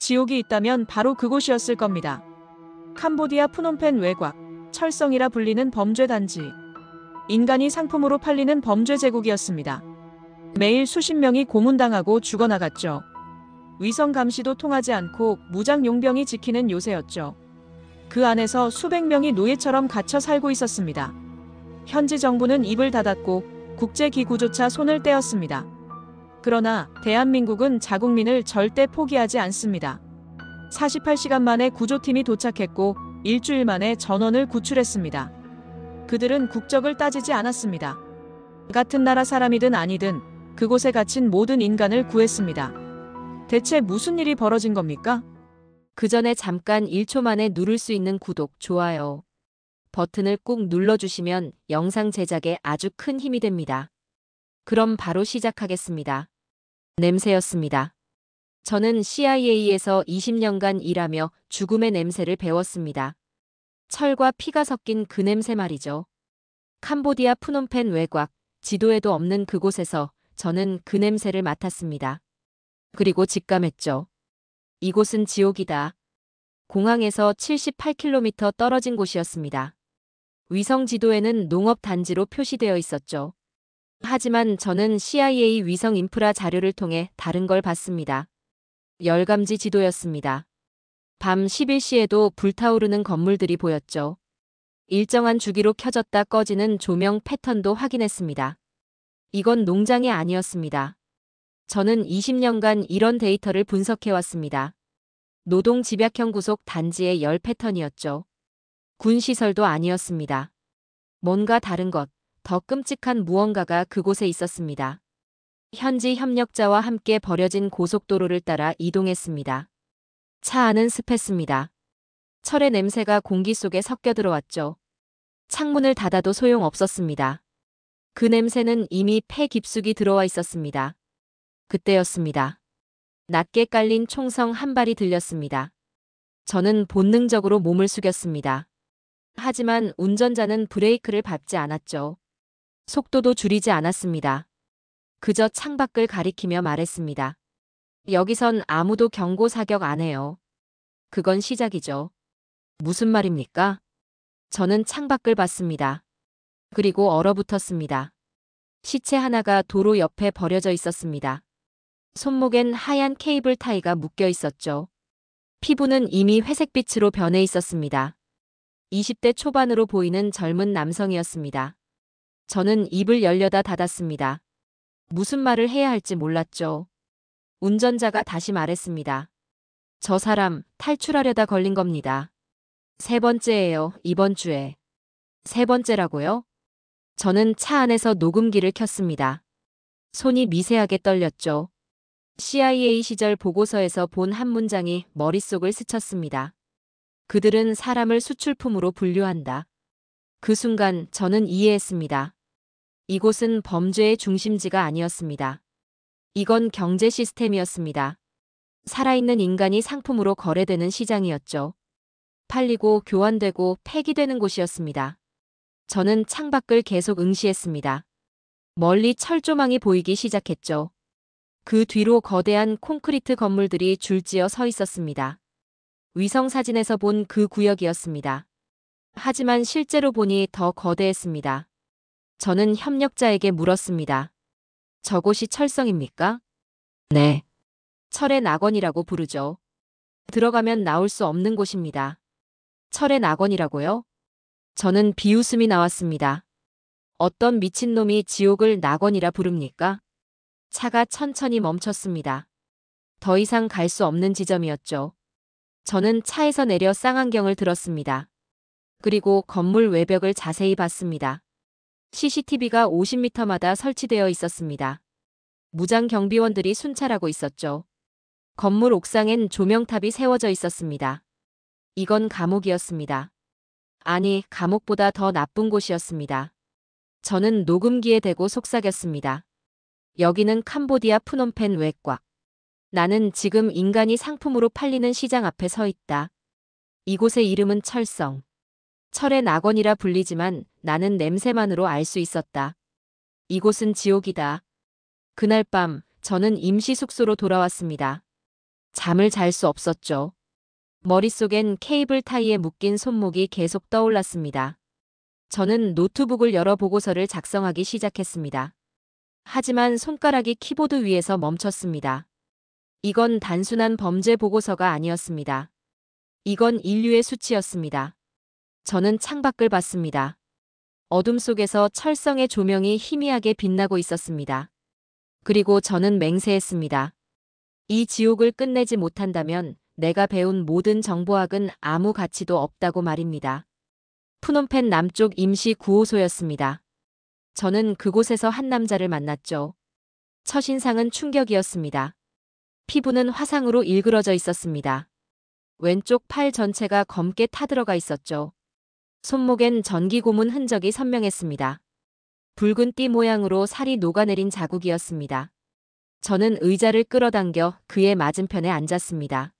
지옥이 있다면 바로 그곳이었을 겁니다. 캄보디아 프놈펜 외곽, 철성이라 불리는 범죄 단지. 인간이 상품으로 팔리는 범죄 제국이었습니다. 매일 수십 명이 고문당하고 죽어나갔죠. 위성 감시도 통하지 않고 무장 용병이 지키는 요새였죠. 그 안에서 수백 명이 노예처럼 갇혀 살고 있었습니다. 현지 정부는 입을 닫았고 국제기구조차 손을 떼었습니다. 그러나 대한민국은 자국민을 절대 포기하지 않습니다. 48시간 만에 구조팀이 도착했고 일주일 만에 전원을 구출했습니다. 그들은 국적을 따지지 않았습니다. 같은 나라 사람이든 아니든 그곳에 갇힌 모든 인간을 구했습니다. 대체 무슨 일이 벌어진 겁니까? 그 전에 잠깐 1초 만에 누를 수 있는 구독, 좋아요 버튼을 꾹 눌러주시면 영상 제작에 아주 큰 힘이 됩니다. 그럼 바로 시작하겠습니다. 냄새였습니다. 저는 CIA에서 20년간 일하며 죽음의 냄새를 배웠습니다. 철과 피가 섞인 그 냄새 말이죠. 캄보디아 프놈펜 외곽, 지도에도 없는 그곳에서 저는 그 냄새를 맡았습니다. 그리고 직감했죠. 이곳은 지옥이다. 공항에서 78km 떨어진 곳이었습니다. 위성 지도에는 농업 단지로 표시되어 있었죠. 하지만 저는 CIA 위성 인프라 자료를 통해 다른 걸 봤습니다. 열감지 지도였습니다. 밤 11시에도 불타오르는 건물들이 보였죠. 일정한 주기로 켜졌다 꺼지는 조명 패턴도 확인했습니다. 이건 농장이 아니었습니다. 저는 20년간 이런 데이터를 분석해왔습니다. 노동 집약형 구속 단지의 열 패턴이었죠. 군 시설도 아니었습니다. 뭔가 다른 것, 더 끔찍한 무언가가 그곳에 있었습니다. 현지 협력자와 함께 버려진 고속도로를 따라 이동했습니다. 차 안은 습했습니다. 철의 냄새가 공기 속에 섞여 들어왔죠. 창문을 닫아도 소용없었습니다. 그 냄새는 이미 폐 깊숙이 들어와 있었습니다. 그때였습니다. 낮게 깔린 총성 한 발이 들렸습니다. 저는 본능적으로 몸을 숙였습니다. 하지만 운전자는 브레이크를 밟지 않았죠. 속도도 줄이지 않았습니다. 그저 창밖을 가리키며 말했습니다. 여기선 아무도 경고 사격 안 해요. 그건 시작이죠. 무슨 말입니까? 저는 창밖을 봤습니다. 그리고 얼어붙었습니다. 시체 하나가 도로 옆에 버려져 있었습니다. 손목엔 하얀 케이블 타이가 묶여 있었죠. 피부는 이미 회색빛으로 변해 있었습니다. 20대 초반으로 보이는 젊은 남성이었습니다. 저는 입을 열려다 닫았습니다. 무슨 말을 해야 할지 몰랐죠. 운전자가 다시 말했습니다. 저 사람 탈출하려다 걸린 겁니다. 세 번째예요, 이번 주에. 세 번째라고요? 저는 차 안에서 녹음기를 켰습니다. 손이 미세하게 떨렸죠. CIA 시절 보고서에서 본 한 문장이 머릿속을 스쳤습니다. 그들은 사람을 수출품으로 분류한다. 그 순간 저는 이해했습니다. 이곳은 범죄의 중심지가 아니었습니다. 이건 경제 시스템이었습니다. 살아있는 인간이 상품으로 거래되는 시장이었죠. 팔리고 교환되고 폐기되는 곳이었습니다. 저는 창밖을 계속 응시했습니다. 멀리 철조망이 보이기 시작했죠. 그 뒤로 거대한 콘크리트 건물들이 줄지어 서 있었습니다. 위성 사진에서 본 그 구역이었습니다. 하지만 실제로 보니 더 거대했습니다. 저는 협력자에게 물었습니다. 저곳이 철성입니까? 네. 철의 낙원이라고 부르죠. 들어가면 나올 수 없는 곳입니다. 철의 낙원이라고요? 저는 비웃음이 나왔습니다. 어떤 미친놈이 지옥을 낙원이라 부릅니까? 차가 천천히 멈췄습니다. 더 이상 갈 수 없는 지점이었죠. 저는 차에서 내려 쌍안경을 들었습니다. 그리고 건물 외벽을 자세히 봤습니다. CCTV가 50m마다 설치되어 있었습니다. 무장 경비원들이 순찰하고 있었죠. 건물 옥상엔 조명탑이 세워져 있었습니다. 이건 감옥이었습니다. 아니, 감옥보다 더 나쁜 곳이었습니다. 저는 녹음기에 대고 속삭였습니다. 여기는 캄보디아 프놈펜 외곽. 나는 지금 인간이 상품으로 팔리는 시장 앞에 서 있다. 이곳의 이름은 철성. 철의 낙원이라 불리지만 나는 냄새만으로 알 수 있었다. 이곳은 지옥이다. 그날 밤 저는 임시 숙소로 돌아왔습니다. 잠을 잘 수 없었죠. 머릿속엔 케이블 타이에 묶인 손목이 계속 떠올랐습니다. 저는 노트북을 열어 보고서를 작성하기 시작했습니다. 하지만 손가락이 키보드 위에서 멈췄습니다. 이건 단순한 범죄 보고서가 아니었습니다. 이건 인류의 수치였습니다. 저는 창밖을 봤습니다. 어둠 속에서 철성의 조명이 희미하게 빛나고 있었습니다. 그리고 저는 맹세했습니다. 이 지옥을 끝내지 못한다면 내가 배운 모든 정보학은 아무 가치도 없다고 말입니다. 푸놈펜 남쪽 임시 구호소였습니다. 저는 그곳에서 한 남자를 만났죠. 첫인상은 충격이었습니다. 피부는 화상으로 일그러져 있었습니다. 왼쪽 팔 전체가 검게 타들어가 있었죠. 손목엔 전기 고문 흔적이 선명했습니다. 붉은 띠 모양으로 살이 녹아내린 자국이었습니다. 저는 의자를 끌어당겨 그의 맞은편에 앉았습니다.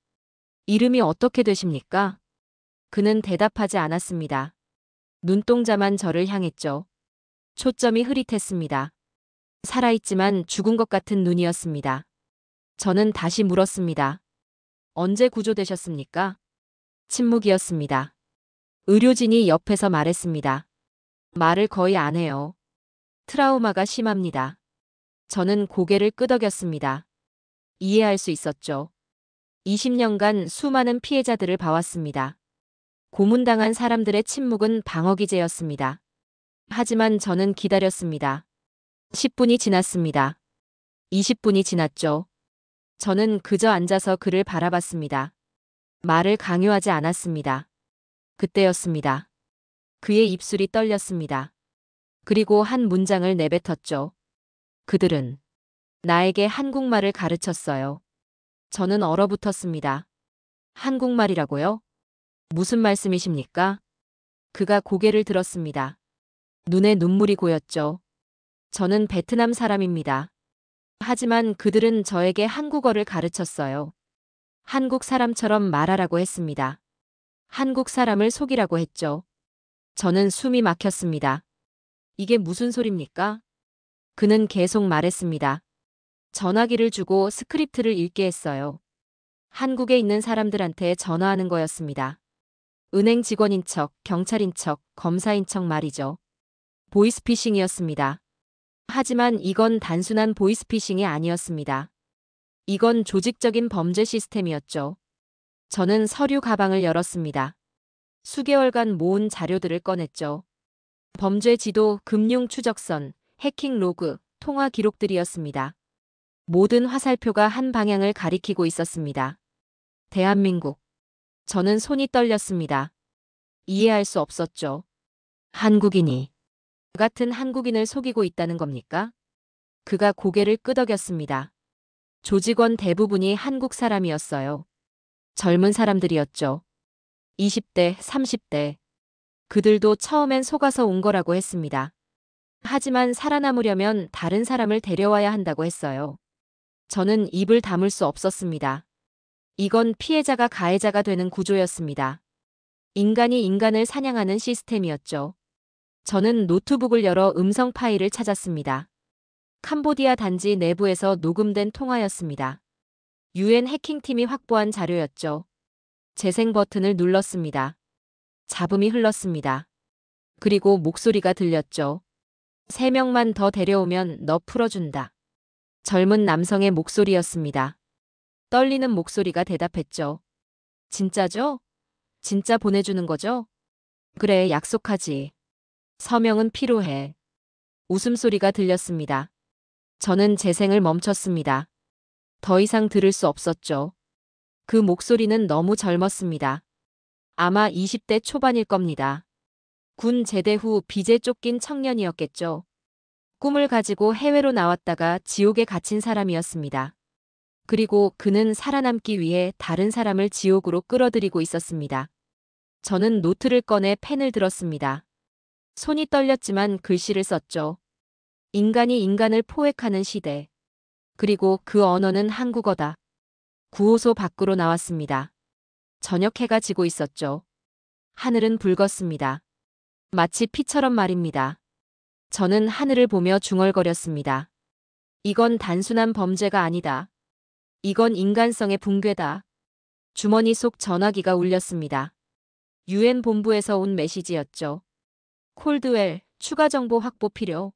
이름이 어떻게 되십니까? 그는 대답하지 않았습니다. 눈동자만 저를 향했죠. 초점이 흐릿했습니다. 살아있지만 죽은 것 같은 눈이었습니다. 저는 다시 물었습니다. 언제 구조되셨습니까? 침묵이었습니다. 의료진이 옆에서 말했습니다. 말을 거의 안 해요. 트라우마가 심합니다. 저는 고개를 끄덕였습니다. 이해할 수 있었죠. 20년간 수많은 피해자들을 봐왔습니다. 고문당한 사람들의 침묵은 방어기제였습니다. 하지만 저는 기다렸습니다. 10분이 지났습니다. 20분이 지났죠. 저는 그저 앉아서 그를 바라봤습니다. 말을 강요하지 않았습니다. 그때였습니다. 그의 입술이 떨렸습니다. 그리고 한 문장을 내뱉었죠. 그들은 나에게 한국말을 가르쳤어요. 저는 얼어붙었습니다. 한국말이라고요? 무슨 말씀이십니까? 그가 고개를 들었습니다. 눈에 눈물이 고였죠. 저는 베트남 사람입니다. 하지만 그들은 저에게 한국어를 가르쳤어요. 한국 사람처럼 말하라고 했습니다. 한국 사람을 속이라고 했죠. 저는 숨이 막혔습니다. 이게 무슨 소립니까? 그는 계속 말했습니다. 전화기를 주고 스크립트를 읽게 했어요. 한국에 있는 사람들한테 전화하는 거였습니다. 은행 직원인 척, 경찰인 척, 검사인 척 말이죠. 보이스피싱이었습니다. 하지만 이건 단순한 보이스피싱이 아니었습니다. 이건 조직적인 범죄 시스템이었죠. 저는 서류 가방을 열었습니다. 수개월간 모은 자료들을 꺼냈죠. 범죄 지도, 금융 추적선, 해킹 로그, 통화 기록들이었습니다. 모든 화살표가 한 방향을 가리키고 있었습니다. 대한민국. 저는 손이 떨렸습니다. 이해할 수 없었죠. 한국인이 저 같은 한국인을 속이고 있다는 겁니까? 그가 고개를 끄덕였습니다. 조직원 대부분이 한국 사람이었어요. 젊은 사람들이었죠. 20대, 30대. 그들도 처음엔 속아서 온 거라고 했습니다. 하지만 살아남으려면 다른 사람을 데려와야 한다고 했어요. 저는 입을 다물 수 없었습니다. 이건 피해자가 가해자가 되는 구조였습니다. 인간이 인간을 사냥하는 시스템이었죠. 저는 노트북을 열어 음성 파일을 찾았습니다. 캄보디아 단지 내부에서 녹음된 통화였습니다. 유엔 해킹팀이 확보한 자료였죠. 재생 버튼을 눌렀습니다. 잡음이 흘렀습니다. 그리고 목소리가 들렸죠. 3명만 더 데려오면 너 풀어준다. 젊은 남성의 목소리였습니다. 떨리는 목소리가 대답했죠. 진짜죠? 진짜 보내주는 거죠? 그래, 약속하지. 서명은 필요해. 웃음소리가 들렸습니다. 저는 재생을 멈췄습니다. 더 이상 들을 수 없었죠. 그 목소리는 너무 젊었습니다. 아마 20대 초반일 겁니다. 군 제대 후 빚에 쫓긴 청년이었겠죠. 꿈을 가지고 해외로 나왔다가 지옥에 갇힌 사람이었습니다. 그리고 그는 살아남기 위해 다른 사람을 지옥으로 끌어들이고 있었습니다. 저는 노트를 꺼내 펜을 들었습니다. 손이 떨렸지만 글씨를 썼죠. 인간이 인간을 포획하는 시대. 그리고 그 언어는 한국어다. 구호소 밖으로 나왔습니다. 저녁 해가 지고 있었죠. 하늘은 붉었습니다. 마치 피처럼 말입니다. 저는 하늘을 보며 중얼거렸습니다. 이건 단순한 범죄가 아니다. 이건 인간성의 붕괴다. 주머니 속 전화기가 울렸습니다. 유엔 본부에서 온 메시지였죠. 콜드웰, 추가 정보 확보 필요.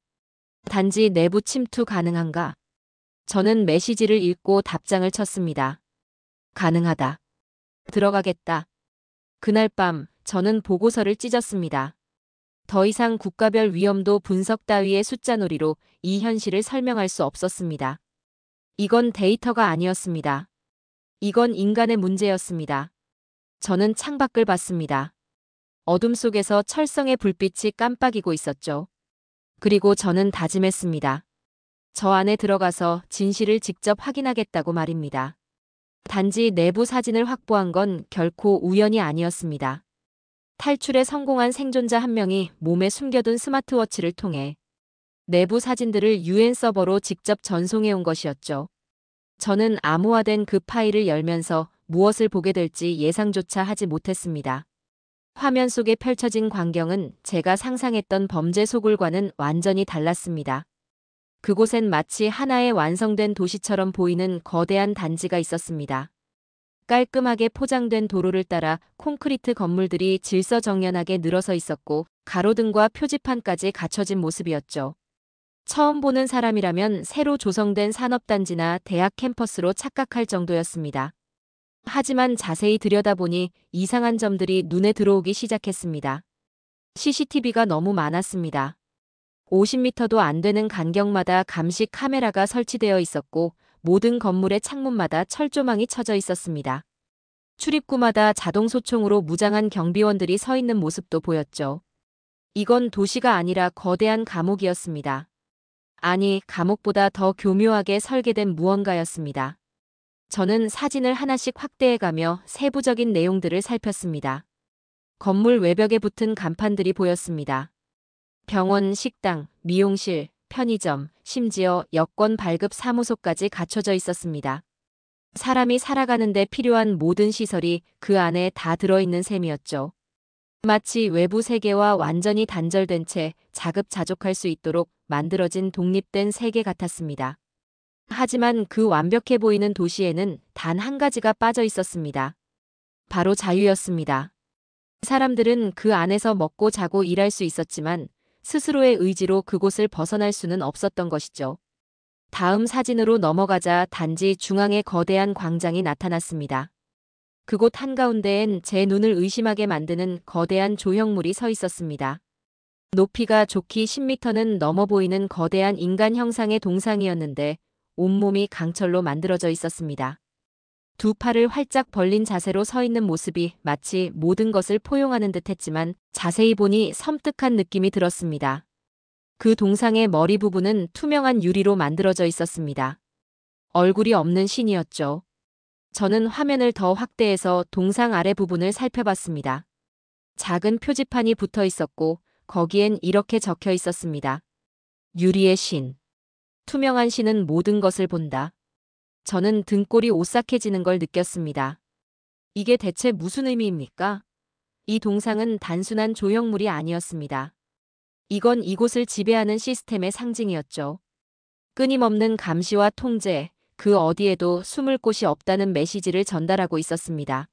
단지 내부 침투 가능한가? 저는 메시지를 읽고 답장을 쳤습니다. 가능하다. 들어가겠다. 그날 밤 저는 보고서를 찢었습니다. 더 이상 국가별 위험도 분석 따위의 숫자놀이로 이 현실을 설명할 수 없었습니다. 이건 데이터가 아니었습니다. 이건 인간의 문제였습니다. 저는 창밖을 봤습니다. 어둠 속에서 철성의 불빛이 깜빡이고 있었죠. 그리고 저는 다짐했습니다. 저 안에 들어가서 진실을 직접 확인하겠다고 말입니다. 단지 내부 사진을 확보한 건 결코 우연이 아니었습니다. 탈출에 성공한 생존자 한 명이 몸에 숨겨둔 스마트워치를 통해 내부 사진들을 유엔 서버로 직접 전송해 온 것이었죠. 저는 암호화된 그 파일을 열면서 무엇을 보게 될지 예상조차 하지 못했습니다. 화면 속에 펼쳐진 광경은 제가 상상했던 범죄 소굴과는 완전히 달랐습니다. 그곳엔 마치 하나의 완성된 도시처럼 보이는 거대한 단지가 있었습니다. 깔끔하게 포장된 도로를 따라 콘크리트 건물들이 질서정연하게 늘어서 있었고 가로등과 표지판까지 갖춰진 모습이었죠. 처음 보는 사람이라면 새로 조성된 산업단지나 대학 캠퍼스로 착각할 정도였습니다. 하지만 자세히 들여다보니 이상한 점들이 눈에 들어오기 시작했습니다. CCTV가 너무 많았습니다. 50m도 안 되는 간격마다 감시 카메라가 설치되어 있었고 모든 건물의 창문마다 철조망이 쳐져 있었습니다. 출입구마다 자동 소총으로 무장한 경비원들이 서 있는 모습도 보였죠. 이건 도시가 아니라 거대한 감옥이었습니다. 아니, 감옥보다 더 교묘하게 설계된 무언가였습니다. 저는 사진을 하나씩 확대해가며 세부적인 내용들을 살폈습니다. 건물 외벽에 붙은 간판들이 보였습니다. 병원, 식당, 미용실, 편의점, 심지어 여권 발급 사무소까지 갖춰져 있었습니다. 사람이 살아가는데 필요한 모든 시설이 그 안에 다 들어있는 셈이었죠. 마치 외부 세계와 완전히 단절된 채 자급자족할 수 있도록 만들어진 독립된 세계 같았습니다. 하지만 그 완벽해 보이는 도시에는 단 한 가지가 빠져 있었습니다. 바로 자유였습니다. 사람들은 그 안에서 먹고 자고 일할 수 있었지만 스스로의 의지로 그곳을 벗어날 수는 없었던 것이죠. 다음 사진으로 넘어가자 단지 중앙에 거대한 광장이 나타났습니다. 그곳 한가운데엔 제 눈을 의심하게 만드는 거대한 조형물이 서 있었습니다. 높이가 좋기 10m는 넘어 보이는 거대한 인간 형상의 동상이었는데 온몸이 강철로 만들어져 있었습니다. 두 팔을 활짝 벌린 자세로 서 있는 모습이 마치 모든 것을 포용하는 듯 했지만 자세히 보니 섬뜩한 느낌이 들었습니다. 그 동상의 머리 부분은 투명한 유리로 만들어져 있었습니다. 얼굴이 없는 신이었죠. 저는 화면을 더 확대해서 동상 아래 부분을 살펴봤습니다. 작은 표지판이 붙어 있었고 거기엔 이렇게 적혀 있었습니다. 유리의 신. 투명한 신은 모든 것을 본다. 저는 등골이 오싹해지는 걸 느꼈습니다. 이게 대체 무슨 의미입니까? 이 동상은 단순한 조형물이 아니었습니다. 이건 이곳을 지배하는 시스템의 상징이었죠. 끊임없는 감시와 통제, 그 어디에도 숨을 곳이 없다는 메시지를 전달하고 있었습니다.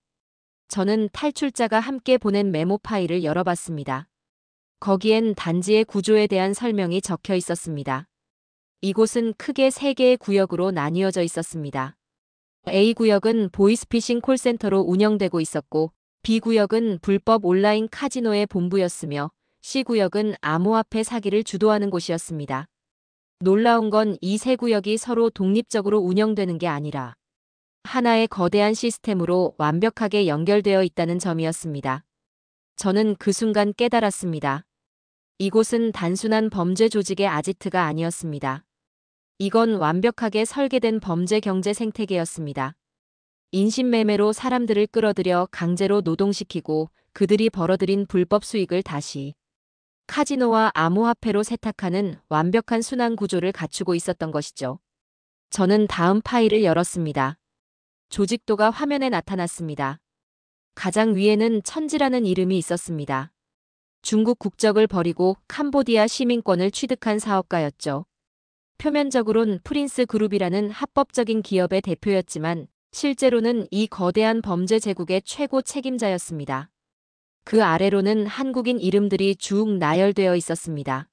저는 탈출자가 함께 보낸 메모 파일을 열어봤습니다. 거기엔 단지의 구조에 대한 설명이 적혀 있었습니다. 이곳은 크게 3개의 구역으로 나뉘어져 있었습니다. A구역은 보이스피싱 콜센터로 운영되고 있었고 B구역은 불법 온라인 카지노의 본부였으며 C구역은 암호화폐 사기를 주도하는 곳이었습니다. 놀라운 건 이 세 구역이 서로 독립적으로 운영되는 게 아니라 하나의 거대한 시스템으로 완벽하게 연결되어 있다는 점이었습니다. 저는 그 순간 깨달았습니다. 이곳은 단순한 범죄 조직의 아지트가 아니었습니다. 이건 완벽하게 설계된 범죄 경제 생태계였습니다. 인신매매로 사람들을 끌어들여 강제로 노동시키고 그들이 벌어들인 불법 수익을 다시 카지노와 암호화폐로 세탁하는 완벽한 순환 구조를 갖추고 있었던 것이죠. 저는 다음 파일을 열었습니다. 조직도가 화면에 나타났습니다. 가장 위에는 천지라는 이름이 있었습니다. 중국 국적을 버리고 캄보디아 시민권을 취득한 사업가였죠. 표면적으론 프린스 그룹이라는 합법적인 기업의 대표였지만 실제로는 이 거대한 범죄 제국의 최고 책임자였습니다. 그 아래로는 한국인 이름들이 쭉 나열되어 있었습니다.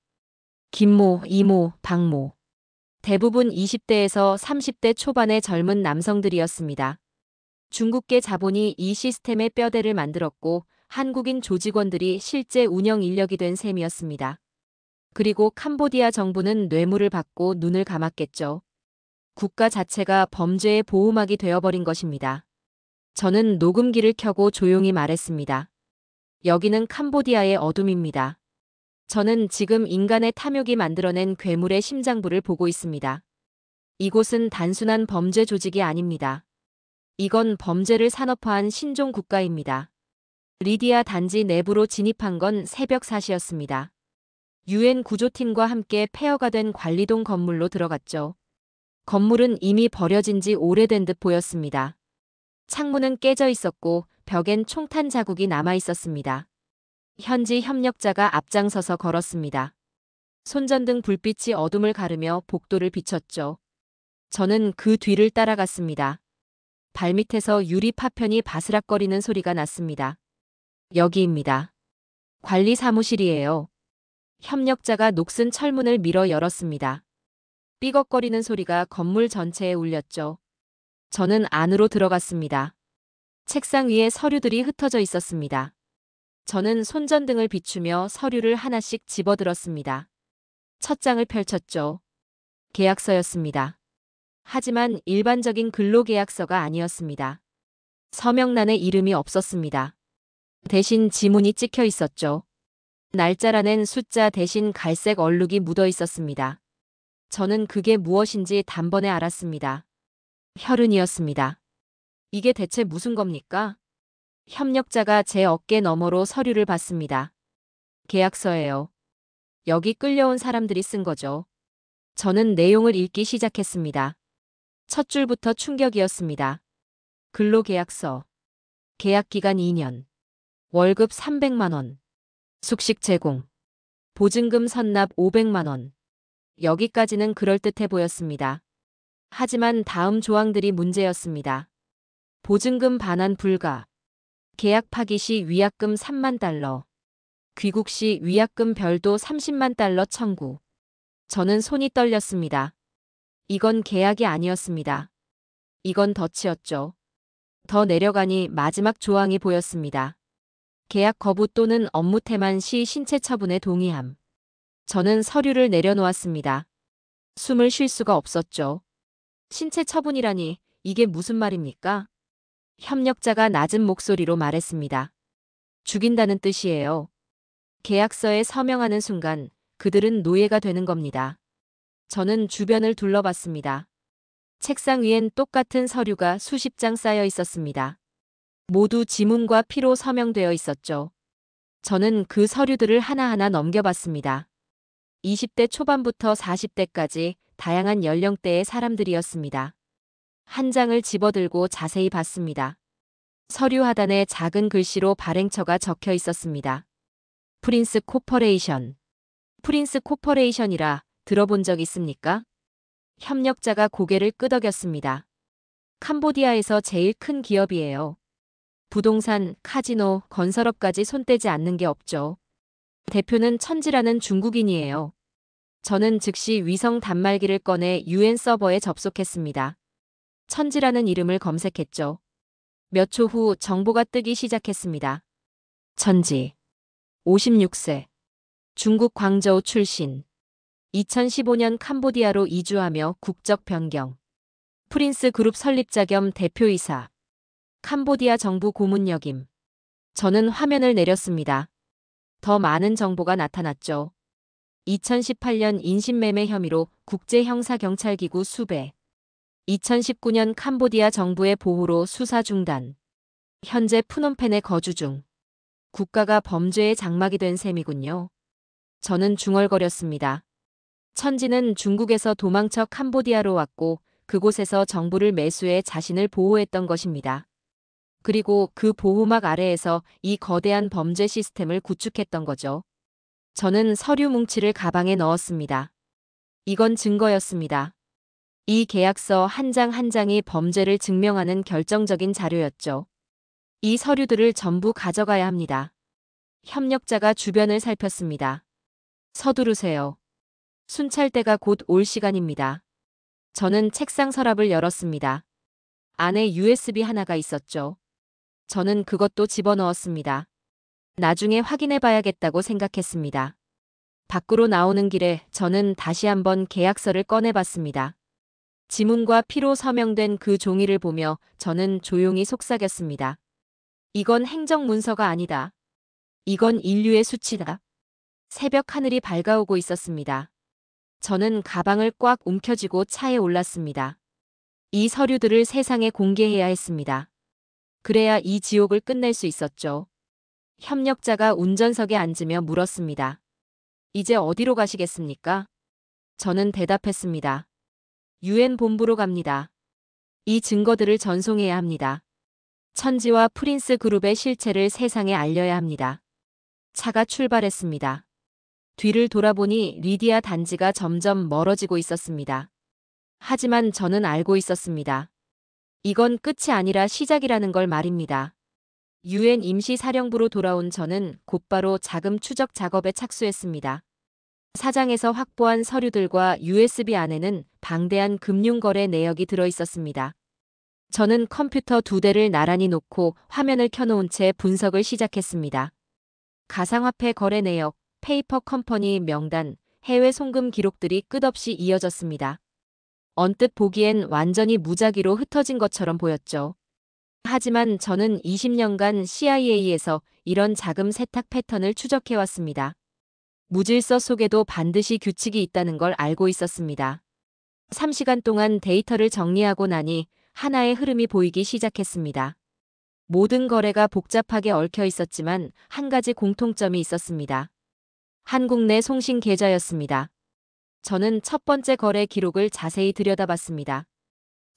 김모, 이모, 박모. 대부분 20대에서 30대 초반의 젊은 남성들이었습니다. 중국계 자본이 이 시스템의 뼈대를 만들었고 한국인 조직원들이 실제 운영 인력이 된 셈이었습니다. 그리고 캄보디아 정부는 뇌물을 받고 눈을 감았겠죠. 국가 자체가 범죄의 보호막이 되어버린 것입니다. 저는 녹음기를 켜고 조용히 말했습니다. 여기는 캄보디아의 어둠입니다. 저는 지금 인간의 탐욕이 만들어낸 괴물의 심장부를 보고 있습니다. 이곳은 단순한 범죄 조직이 아닙니다. 이건 범죄를 산업화한 신종 국가입니다. 리디아 단지 내부로 진입한 건 새벽 4시였습니다. UN 구조팀과 함께 폐허가 된 관리동 건물로 들어갔죠. 건물은 이미 버려진 지 오래된 듯 보였습니다. 창문은 깨져 있었고 벽엔 총탄 자국이 남아 있었습니다. 현지 협력자가 앞장서서 걸었습니다. 손전등 불빛이 어둠을 가르며 복도를 비췄죠. 저는 그 뒤를 따라갔습니다. 발밑에서 유리 파편이 바스락거리는 소리가 났습니다. 여기입니다. 관리 사무실이에요. 협력자가 녹슨 철문을 밀어 열었습니다. 삐걱거리는 소리가 건물 전체에 울렸죠. 저는 안으로 들어갔습니다. 책상 위에 서류들이 흩어져 있었습니다. 저는 손전등을 비추며 서류를 하나씩 집어들었습니다. 첫 장을 펼쳤죠. 계약서였습니다. 하지만 일반적인 근로계약서가 아니었습니다. 서명란에 이름이 없었습니다. 대신 지문이 찍혀 있었죠. 날짜란엔 숫자 대신 갈색 얼룩이 묻어 있었습니다. 저는 그게 무엇인지 단번에 알았습니다. 혈흔이었습니다. 이게 대체 무슨 겁니까? 협력자가 제 어깨 너머로 서류를 봤습니다. 계약서예요. 여기 끌려온 사람들이 쓴 거죠. 저는 내용을 읽기 시작했습니다. 첫 줄부터 충격이었습니다. 근로계약서. 계약기간 2년. 월급 300만 원. 숙식 제공. 보증금 선납 500만 원. 여기까지는 그럴듯해 보였습니다. 하지만 다음 조항들이 문제였습니다. 보증금 반환 불가. 계약 파기 시 위약금 3만 달러. 귀국 시 위약금 별도 30만 달러 청구. 저는 손이 떨렸습니다. 이건 계약이 아니었습니다. 이건 덫이었죠. 더 내려가니 마지막 조항이 보였습니다. 계약 거부 또는 업무 태만 시 신체 처분에 동의함. 저는 서류를 내려놓았습니다. 숨을 쉴 수가 없었죠. 신체 처분이라니 이게 무슨 말입니까? 협력자가 낮은 목소리로 말했습니다. 죽인다는 뜻이에요. 계약서에 서명하는 순간 그들은 노예가 되는 겁니다. 저는 주변을 둘러봤습니다. 책상 위엔 똑같은 서류가 수십 장 쌓여 있었습니다. 모두 지문과 피로 서명되어 있었죠. 저는 그 서류들을 하나하나 넘겨봤습니다. 20대 초반부터 40대까지 다양한 연령대의 사람들이었습니다. 한 장을 집어들고 자세히 봤습니다. 서류 하단에 작은 글씨로 발행처가 적혀 있었습니다. 프린스 코퍼레이션. 프린스 코퍼레이션이라 들어본 적 있습니까? 협력자가 고개를 끄덕였습니다. 캄보디아에서 제일 큰 기업이에요. 부동산, 카지노, 건설업까지 손대지 않는 게 없죠. 대표는 천지라는 중국인이에요. 저는 즉시 위성 단말기를 꺼내 UN 서버에 접속했습니다. 천지라는 이름을 검색했죠. 몇 초 후 정보가 뜨기 시작했습니다. 천지. 56세. 중국 광저우 출신. 2015년 캄보디아로 이주하며 국적 변경. 프린스 그룹 설립자 겸 대표이사. 캄보디아 정부 고문 역임. 저는 화면을 내렸습니다. 더 많은 정보가 나타났죠. 2018년 인신매매 혐의로 국제형사경찰기구 수배. 2019년 캄보디아 정부의 보호로 수사 중단. 현재 프놈펜에 거주 중. 국가가 범죄의 장막이 된 셈이군요. 저는 중얼거렸습니다. 천지는 중국에서 도망쳐 캄보디아로 왔고 그곳에서 정부를 매수해 자신을 보호했던 것입니다. 그리고 그 보호막 아래에서 이 거대한 범죄 시스템을 구축했던 거죠. 저는 서류 뭉치를 가방에 넣었습니다. 이건 증거였습니다. 이 계약서 한 장 한 장이 범죄를 증명하는 결정적인 자료였죠. 이 서류들을 전부 가져가야 합니다. 협력자가 주변을 살폈습니다. 서두르세요. 순찰대가 곧 올 시간입니다. 저는 책상 서랍을 열었습니다. 안에 USB 하나가 있었죠. 저는 그것도 집어넣었습니다. 나중에 확인해 봐야겠다고 생각했습니다. 밖으로 나오는 길에 저는 다시 한번 계약서를 꺼내봤습니다. 지문과 피로 서명된 그 종이를 보며 저는 조용히 속삭였습니다. 이건 행정문서가 아니다. 이건 인류의 수치다. 새벽 하늘이 밝아오고 있었습니다. 저는 가방을 꽉 움켜쥐고 차에 올랐습니다. 이 서류들을 세상에 공개해야 했습니다. 그래야 이 지옥을 끝낼 수 있었죠. 협력자가 운전석에 앉으며 물었습니다. 이제 어디로 가시겠습니까? 저는 대답했습니다. UN 본부로 갑니다. 이 증거들을 전송해야 합니다. 천지와 프린스 그룹의 실체를 세상에 알려야 합니다. 차가 출발했습니다. 뒤를 돌아보니 리디아 단지가 점점 멀어지고 있었습니다. 하지만 저는 알고 있었습니다. 이건 끝이 아니라 시작이라는 걸 말입니다. UN 임시사령부로 돌아온 저는 곧바로 자금 추적 작업에 착수했습니다. 사장에서 확보한 서류들과 USB 안에는 방대한 금융거래 내역이 들어있었습니다. 저는 컴퓨터 2대를 나란히 놓고 화면을 켜놓은 채 분석을 시작했습니다. 가상화폐 거래 내역, 페이퍼 컴퍼니 명단, 해외 송금 기록들이 끝없이 이어졌습니다. 언뜻 보기엔 완전히 무작위로 흩어진 것처럼 보였죠. 하지만 저는 20년간 CIA에서 이런 자금 세탁 패턴을 추적해왔습니다. 무질서 속에도 반드시 규칙이 있다는 걸 알고 있었습니다. 3시간 동안 데이터를 정리하고 나니 하나의 흐름이 보이기 시작했습니다. 모든 거래가 복잡하게 얽혀 있었지만 한 가지 공통점이 있었습니다. 한국 내 송신 계좌였습니다. 저는 첫 번째 거래 기록을 자세히 들여다봤습니다.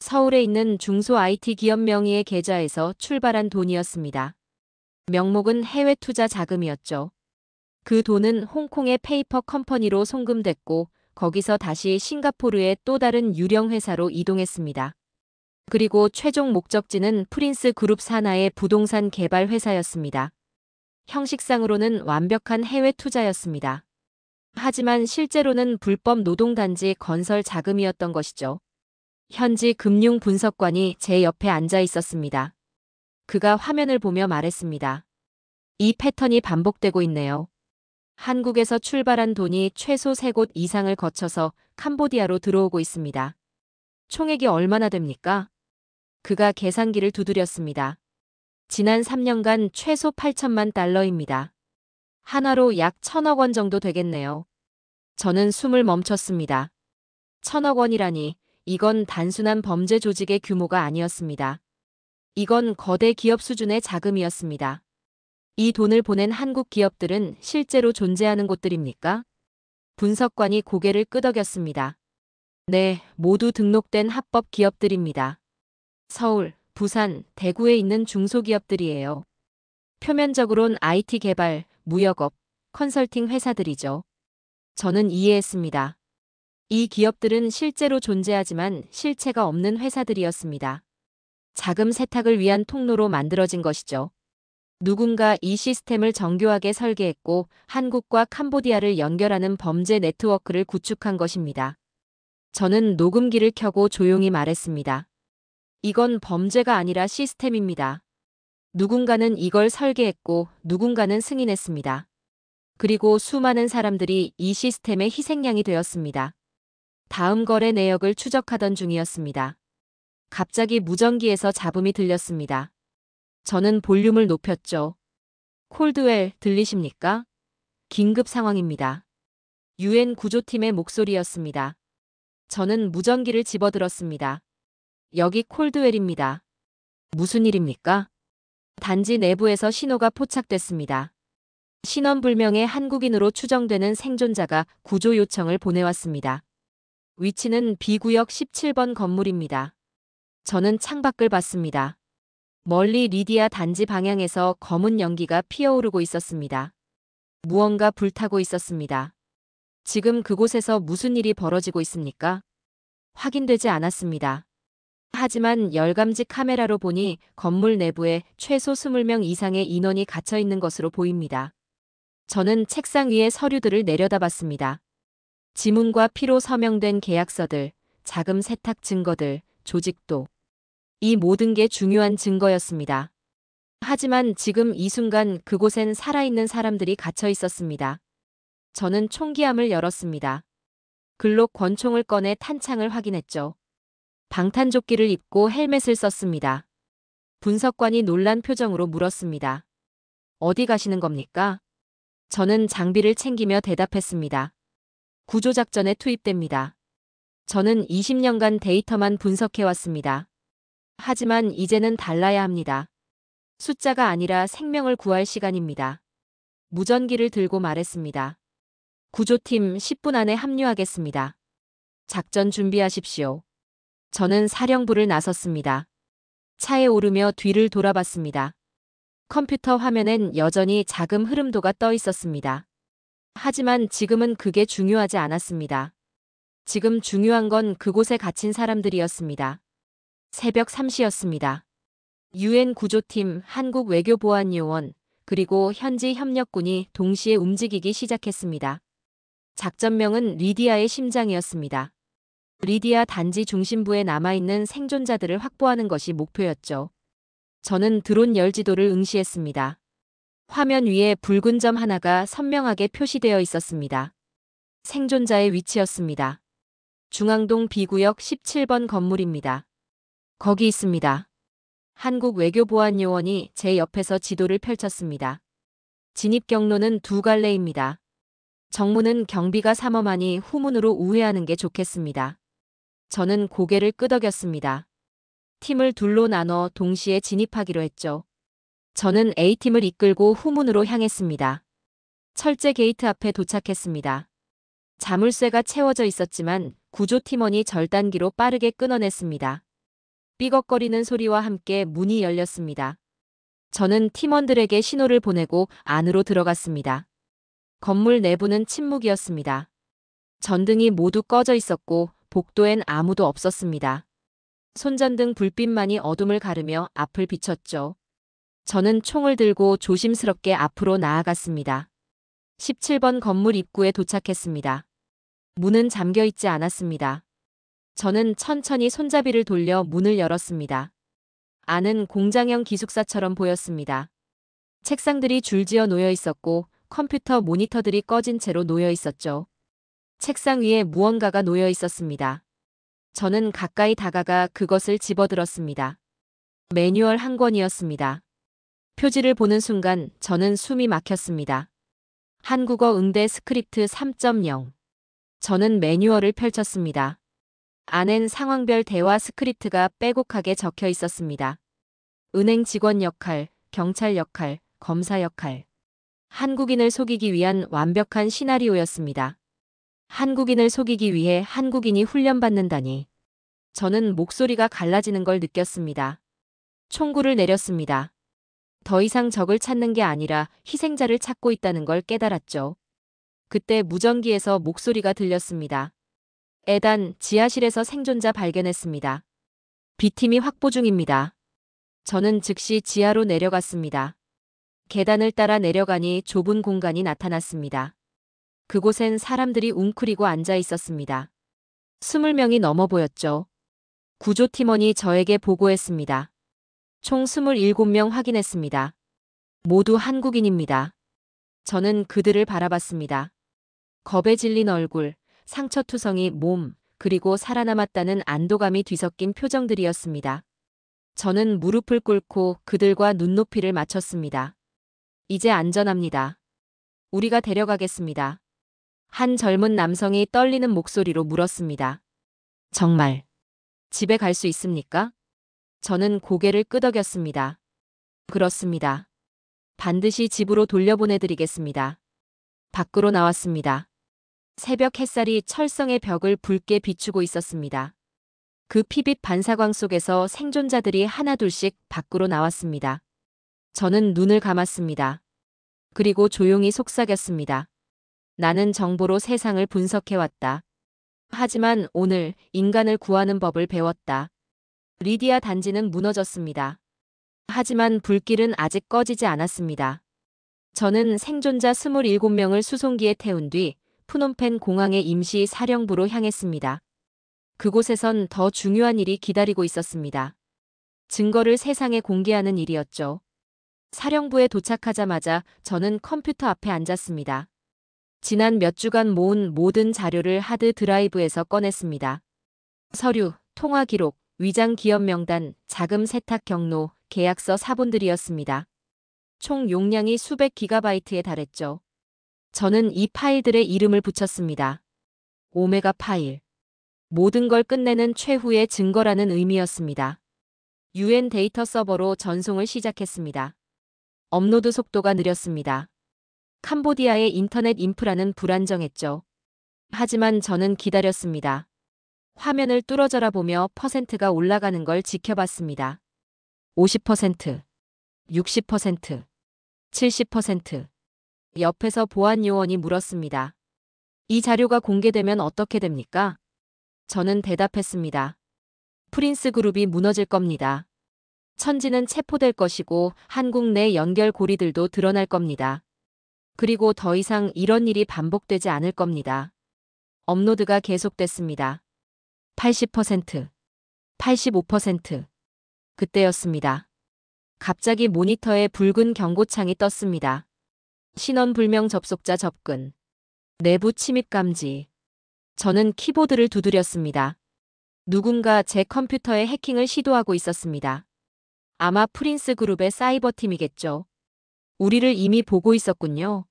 서울에 있는 중소 IT 기업 명의의 계좌에서 출발한 돈이었습니다. 명목은 해외 투자 자금이었죠. 그 돈은 홍콩의 페이퍼 컴퍼니로 송금됐고 거기서 다시 싱가포르의 또 다른 유령 회사로 이동했습니다. 그리고 최종 목적지는 프린스 그룹 산하의 부동산 개발 회사였습니다. 형식상으로는 완벽한 해외 투자였습니다. 하지만 실제로는 불법 노동단지 건설 자금이었던 것이죠. 현지 금융 분석관이 제 옆에 앉아 있었습니다. 그가 화면을 보며 말했습니다. 이 패턴이 반복되고 있네요. 한국에서 출발한 돈이 최소 3곳 이상을 거쳐서 캄보디아로 들어오고 있습니다. 총액이 얼마나 됩니까? 그가 계산기를 두드렸습니다. 지난 3년간 최소 8천만 달러입니다. 하나로 약 1,000억 원 정도 되겠네요. 저는 숨을 멈췄습니다. 1,000억 원이라니 이건 단순한 범죄 조직의 규모가 아니었습니다. 이건 거대 기업 수준의 자금이었습니다. 이 돈을 보낸 한국 기업들은 실제로 존재하는 곳들입니까? 분석관이 고개를 끄덕였습니다. 네, 모두 등록된 합법 기업들입니다. 서울, 부산, 대구에 있는 중소기업들이에요. 표면적으론 IT 개발, 무역업, 컨설팅 회사들이죠. 저는 이해했습니다. 이 기업들은 실제로 존재하지만 실체가 없는 회사들이었습니다. 자금 세탁을 위한 통로로 만들어진 것이죠. 누군가 이 시스템을 정교하게 설계했고 한국과 캄보디아를 연결하는 범죄 네트워크를 구축한 것입니다. 저는 녹음기를 켜고 조용히 말했습니다. 이건 범죄가 아니라 시스템입니다. 누군가는 이걸 설계했고 누군가는 승인했습니다. 그리고 수많은 사람들이 이 시스템의 희생양이 되었습니다. 다음 거래 내역을 추적하던 중이었습니다. 갑자기 무전기에서 잡음이 들렸습니다. 저는 볼륨을 높였죠. 콜드웰 들리십니까? 긴급 상황입니다. UN 구조팀의 목소리였습니다. 저는 무전기를 집어들었습니다. 여기 콜드웰입니다. 무슨 일입니까? 단지 내부에서 신호가 포착됐습니다. 신원불명의 한국인으로 추정되는 생존자가 구조 요청을 보내왔습니다. 위치는 B구역 17번 건물입니다. 저는 창밖을 봤습니다. 멀리 리디아 단지 방향에서 검은 연기가 피어오르고 있었습니다. 무언가 불타고 있었습니다. 지금 그곳에서 무슨 일이 벌어지고 있습니까? 확인되지 않았습니다. 하지만 열감지 카메라로 보니 건물 내부에 최소 20명 이상의 인원이 갇혀 있는 것으로 보입니다. 저는 책상 위에 서류들을 내려다봤습니다. 지문과 피로 서명된 계약서들, 자금 세탁 증거들, 조직도. 이 모든 게 중요한 증거였습니다. 하지만 지금 이 순간 그곳엔 살아있는 사람들이 갇혀 있었습니다. 저는 총기함을 열었습니다. 글록 권총을 꺼내 탄창을 확인했죠. 방탄조끼를 입고 헬멧을 썼습니다. 분석관이 놀란 표정으로 물었습니다. 어디 가시는 겁니까? 저는 장비를 챙기며 대답했습니다. 구조작전에 투입됩니다. 저는 20년간 데이터만 분석해왔습니다. 하지만 이제는 달라야 합니다. 숫자가 아니라 생명을 구할 시간입니다. 무전기를 들고 말했습니다. 구조팀 10분 안에 합류하겠습니다. 작전 준비하십시오. 저는 사령부를 나섰습니다. 차에 오르며 뒤를 돌아봤습니다. 컴퓨터 화면엔 여전히 자금 흐름도가 떠 있었습니다. 하지만 지금은 그게 중요하지 않았습니다. 지금 중요한 건 그곳에 갇힌 사람들이었습니다. 새벽 3시였습니다. UN 구조팀, 한국 외교보안요원, 그리고 현지 협력군이 동시에 움직이기 시작했습니다. 작전명은 리디아의 심장이었습니다. 리디아 단지 중심부에 남아있는 생존자들을 확보하는 것이 목표였죠. 저는 드론 열지도를 응시했습니다. 화면 위에 붉은 점 하나가 선명하게 표시되어 있었습니다. 생존자의 위치였습니다. 중앙동 B구역 17번 건물입니다. 거기 있습니다. 한국 외교보안요원이 제 옆에서 지도를 펼쳤습니다. 진입 경로는 두 갈래입니다. 정문은 경비가 삼엄하니 후문으로 우회하는 게 좋겠습니다. 저는 고개를 끄덕였습니다. 팀을 둘로 나눠 동시에 진입하기로 했죠. 저는 A팀을 이끌고 후문으로 향했습니다. 철제 게이트 앞에 도착했습니다. 자물쇠가 채워져 있었지만 구조팀원이 절단기로 빠르게 끊어냈습니다. 삐걱거리는 소리와 함께 문이 열렸습니다. 저는 팀원들에게 신호를 보내고 안으로 들어갔습니다. 건물 내부는 침묵이었습니다. 전등이 모두 꺼져 있었고 복도엔 아무도 없었습니다. 손전등 불빛만이 어둠을 가르며 앞을 비췄죠. 저는 총을 들고 조심스럽게 앞으로 나아갔습니다. 17번 건물 입구에 도착했습니다. 문은 잠겨 있지 않았습니다. 저는 천천히 손잡이를 돌려 문을 열었습니다. 안은 공장형 기숙사처럼 보였습니다. 책상들이 줄지어 놓여 있었고 컴퓨터 모니터들이 꺼진 채로 놓여 있었죠. 책상 위에 무언가가 놓여 있었습니다. 저는 가까이 다가가 그것을 집어들었습니다. 매뉴얼 한 권이었습니다. 표지를 보는 순간 저는 숨이 막혔습니다. 한국어 응대 스크립트 3.0. 저는 매뉴얼을 펼쳤습니다. 안엔 상황별 대화 스크립트가 빼곡하게 적혀 있었습니다. 은행 직원 역할, 경찰 역할, 검사 역할. 한국인을 속이기 위한 완벽한 시나리오였습니다. 한국인을 속이기 위해 한국인이 훈련받는다니. 저는 목소리가 갈라지는 걸 느꼈습니다. 총구를 내렸습니다. 더 이상 적을 찾는 게 아니라 희생자를 찾고 있다는 걸 깨달았죠. 그때 무전기에서 목소리가 들렸습니다. 에단, 지하실에서 생존자 발견했습니다. B팀이 확보 중입니다. 저는 즉시 지하로 내려갔습니다. 계단을 따라 내려가니 좁은 공간이 나타났습니다. 그곳엔 사람들이 웅크리고 앉아 있었습니다. 20명이 넘어 보였죠. 구조팀원이 저에게 보고했습니다. 총 27명 확인했습니다. 모두 한국인입니다. 저는 그들을 바라봤습니다. 겁에 질린 얼굴, 상처투성이 몸, 그리고 살아남았다는 안도감이 뒤섞인 표정들이었습니다. 저는 무릎을 꿇고 그들과 눈높이를 맞췄습니다. 이제 안전합니다. 우리가 데려가겠습니다. 한 젊은 남성이 떨리는 목소리로 물었습니다. 정말 집에 갈 수 있습니까? 저는 고개를 끄덕였습니다. 그렇습니다. 반드시 집으로 돌려보내드리겠습니다. 밖으로 나왔습니다. 새벽 햇살이 철성의 벽을 붉게 비추고 있었습니다. 그 피빛 반사광 속에서 생존자들이 하나둘씩 밖으로 나왔습니다. 저는 눈을 감았습니다. 그리고 조용히 속삭였습니다. 나는 정보로 세상을 분석해왔다. 하지만 오늘 인간을 구하는 법을 배웠다. 리디아 단지는 무너졌습니다. 하지만 불길은 아직 꺼지지 않았습니다. 저는 생존자 27명을 수송기에 태운 뒤 푸놈펜 공항의 임시 사령부로 향했습니다. 그곳에선 더 중요한 일이 기다리고 있었습니다. 증거를 세상에 공개하는 일이었죠. 사령부에 도착하자마자 저는 컴퓨터 앞에 앉았습니다. 지난 몇 주간 모은 모든 자료를 하드 드라이브에서 꺼냈습니다. 서류, 통화 기록, 위장 기업 명단, 자금 세탁 경로, 계약서 사본들이었습니다. 총 용량이 수백 기가바이트에 달했죠. 저는 이 파일들의 이름을 붙였습니다. 오메가 파일. 모든 걸 끝내는 최후의 증거라는 의미였습니다. UN 데이터 서버로 전송을 시작했습니다. 업로드 속도가 느렸습니다. 캄보디아의 인터넷 인프라는 불안정했죠. 하지만 저는 기다렸습니다. 화면을 뚫어져라 보며 퍼센트가 올라가는 걸 지켜봤습니다. 50%, 60%, 70%. 옆에서 보안 요원이 물었습니다. 이 자료가 공개되면 어떻게 됩니까? 저는 대답했습니다. 프린스 그룹이 무너질 겁니다. 천지는 체포될 것이고 한국 내 연결 고리들도 드러날 겁니다. 그리고 더 이상 이런 일이 반복되지 않을 겁니다. 업로드가 계속됐습니다. 80%, 85%. 그때였습니다. 갑자기 모니터에 붉은 경고창이 떴습니다. 신원불명 접속자 접근. 내부 침입 감지. 저는 키보드를 두드렸습니다. 누군가 제 컴퓨터에 해킹을 시도하고 있었습니다. 아마 프린스 그룹의 사이버팀이겠죠. 우리를 이미 보고 있었군요.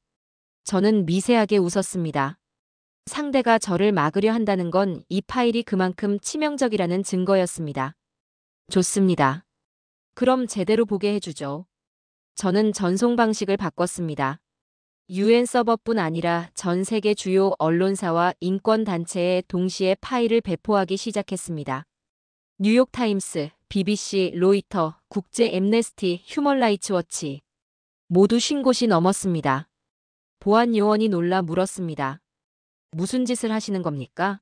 저는 미세하게 웃었습니다. 상대가 저를 막으려 한다는 건 이 파일이 그만큼 치명적이라는 증거였습니다. 좋습니다. 그럼 제대로 보게 해주죠. 저는 전송 방식을 바꿨습니다. UN 서버뿐 아니라 전 세계 주요 언론사와 인권단체에 동시에 파일을 배포하기 시작했습니다. 뉴욕타임스, BBC, 로이터, 국제 엠네스티, 휴먼 라이츠 워치. 모두 50곳이 넘었습니다. 보안 요원이 놀라 물었습니다. 무슨 짓을 하시는 겁니까?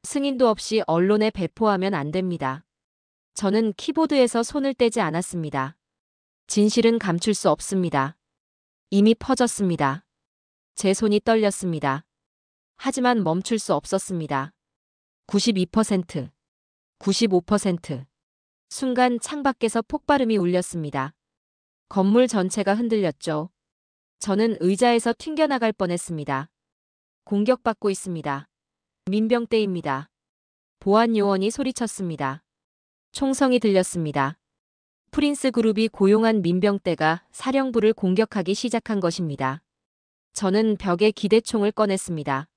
승인도 없이 언론에 배포하면 안 됩니다. 저는 키보드에서 손을 떼지 않았습니다. 진실은 감출 수 없습니다. 이미 퍼졌습니다. 제 손이 떨렸습니다. 하지만 멈출 수 없었습니다. 92%, 95%. 순간 창밖에서 폭발음이 울렸습니다. 건물 전체가 흔들렸죠. 저는 의자에서 튕겨나갈 뻔했습니다. 공격받고 있습니다. 민병대입니다. 보안 요원이 소리쳤습니다. 총성이 들렸습니다. 프린스 그룹이 고용한 민병대가 사령부를 공격하기 시작한 것입니다. 저는 벽에 기대총을 꺼냈습니다.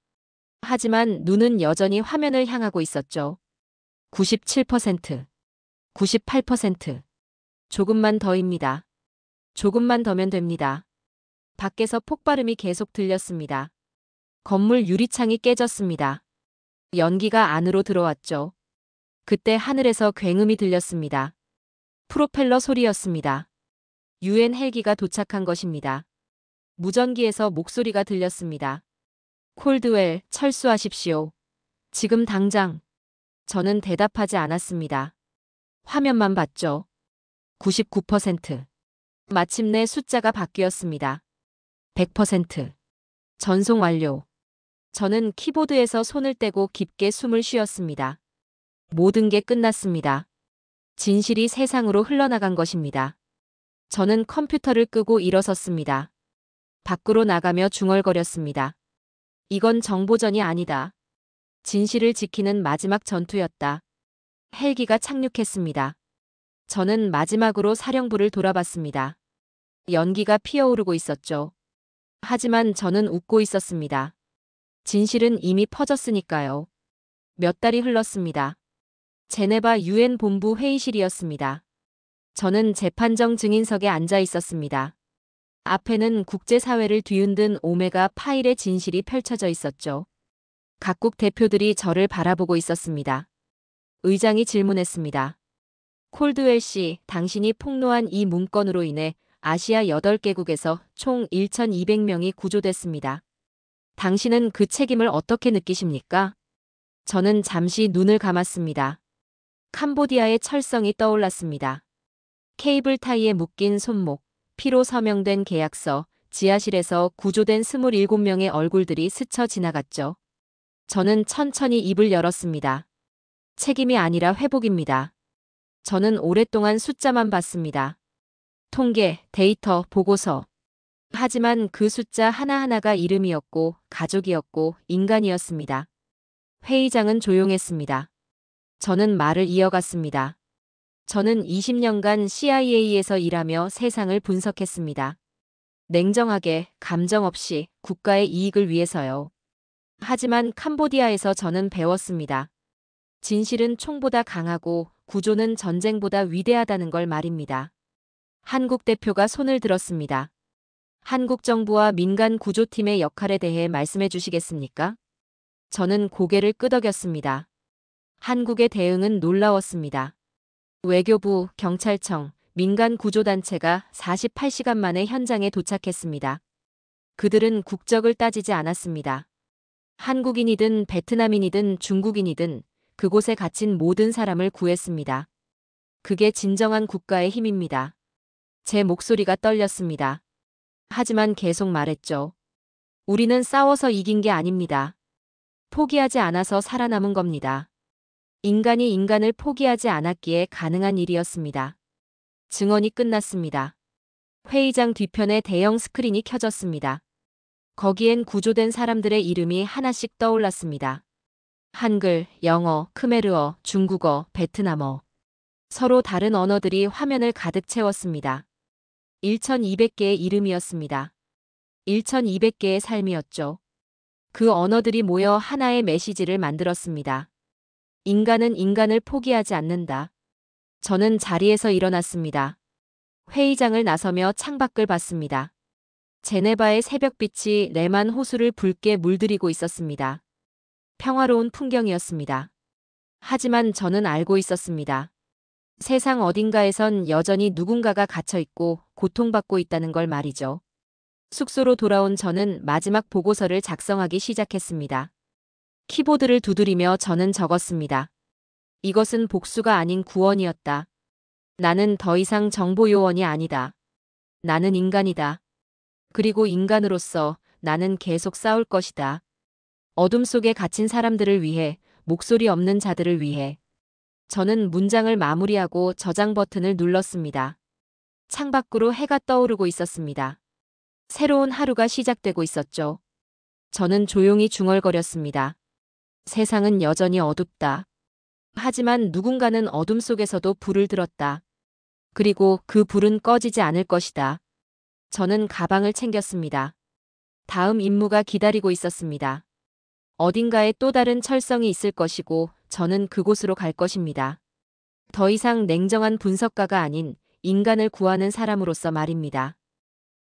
하지만 눈은 여전히 화면을 향하고 있었죠. 97%, 98%. 조금만 더입니다. 조금만 더면 됩니다. 밖에서 폭발음이 계속 들렸습니다. 건물 유리창이 깨졌습니다. 연기가 안으로 들어왔죠. 그때 하늘에서 굉음이 들렸습니다. 프로펠러 소리였습니다. UN 헬기가 도착한 것입니다. 무전기에서 목소리가 들렸습니다. 콜드웰, 철수하십시오. 지금 당장. 저는 대답하지 않았습니다. 화면만 봤죠. 99%. 마침내 숫자가 바뀌었습니다. 100%. 전송 완료. 저는 키보드에서 손을 떼고 깊게 숨을 쉬었습니다. 모든 게 끝났습니다. 진실이 세상으로 흘러나간 것입니다. 저는 컴퓨터를 끄고 일어섰습니다. 밖으로 나가며 중얼거렸습니다. 이건 정보전이 아니다. 진실을 지키는 마지막 전투였다. 헬기가 착륙했습니다. 저는 마지막으로 사령부를 돌아봤습니다. 연기가 피어오르고 있었죠. 하지만 저는 웃고 있었습니다. 진실은 이미 퍼졌으니까요. 몇 달이 흘렀습니다. 제네바 UN 본부 회의실이었습니다. 저는 재판정 증인석에 앉아 있었습니다. 앞에는 국제사회를 뒤흔든 오메가 파일의 진실이 펼쳐져 있었죠. 각국 대표들이 저를 바라보고 있었습니다. 의장이 질문했습니다. 콜드웰 씨, 당신이 폭로한 이 문건으로 인해 아시아 8개국에서 총 1,200명이 구조됐습니다. 당신은 그 책임을 어떻게 느끼십니까? 저는 잠시 눈을 감았습니다. 캄보디아의 철성이 떠올랐습니다. 케이블 타이에 묶인 손목, 피로 서명된 계약서, 지하실에서 구조된 27명의 얼굴들이 스쳐 지나갔죠. 저는 천천히 입을 열었습니다. 책임이 아니라 회복입니다. 저는 오랫동안 숫자만 봤습니다. 통계, 데이터, 보고서. 하지만 그 숫자 하나하나가 이름이었고, 가족이었고, 인간이었습니다. 회의장은 조용했습니다. 저는 말을 이어갔습니다. 저는 20년간 CIA에서 일하며 세상을 분석했습니다. 냉정하게, 감정 없이, 국가의 이익을 위해서요. 하지만 캄보디아에서 저는 배웠습니다. 진실은 총보다 강하고 구조는 전쟁보다 위대하다는 걸 말입니다. 한국 대표가 손을 들었습니다. 한국 정부와 민간 구조팀의 역할에 대해 말씀해 주시겠습니까? 저는 고개를 끄덕였습니다. 한국의 대응은 놀라웠습니다. 외교부, 경찰청, 민간 구조단체가 48시간 만에 현장에 도착했습니다. 그들은 국적을 따지지 않았습니다. 한국인이든 베트남인이든 중국인이든 그곳에 갇힌 모든 사람을 구했습니다. 그게 진정한 국가의 힘입니다. 제 목소리가 떨렸습니다. 하지만 계속 말했죠. 우리는 싸워서 이긴 게 아닙니다. 포기하지 않아서 살아남은 겁니다. 인간이 인간을 포기하지 않았기에 가능한 일이었습니다. 증언이 끝났습니다. 회의장 뒤편에 대형 스크린이 켜졌습니다. 거기엔 구조된 사람들의 이름이 하나씩 떠올랐습니다. 한글, 영어, 크메르어, 중국어, 베트남어. 서로 다른 언어들이 화면을 가득 채웠습니다. 1200개의 이름이었습니다. 1200개의 삶이었죠. 그 언어들이 모여 하나의 메시지를 만들었습니다. 인간은 인간을 포기하지 않는다. 저는 자리에서 일어났습니다. 회의장을 나서며 창밖을 봤습니다. 제네바의 새벽빛이 레만 호수를 붉게 물들이고 있었습니다. 평화로운 풍경이었습니다. 하지만 저는 알고 있었습니다. 세상 어딘가에선 여전히 누군가가 갇혀있고 고통받고 있다는 걸 말이죠. 숙소로 돌아온 저는 마지막 보고서를 작성하기 시작했습니다. 키보드를 두드리며 저는 적었습니다. 이것은 복수가 아닌 구원이었다. 나는 더 이상 정보요원이 아니다. 나는 인간이다. 그리고 인간으로서 나는 계속 싸울 것이다. 어둠 속에 갇힌 사람들을 위해, 목소리 없는 자들을 위해. 저는 문장을 마무리하고 저장 버튼을 눌렀습니다. 창밖으로 해가 떠오르고 있었습니다. 새로운 하루가 시작되고 있었죠. 저는 조용히 중얼거렸습니다. 세상은 여전히 어둡다. 하지만 누군가는 어둠 속에서도 불을 들었다. 그리고 그 불은 꺼지지 않을 것이다. 저는 가방을 챙겼습니다. 다음 임무가 기다리고 있었습니다. 어딘가에 또 다른 철성이 있을 것이고 저는 그곳으로 갈 것입니다. 더 이상 냉정한 분석가가 아닌 인간을 구하는 사람으로서 말입니다.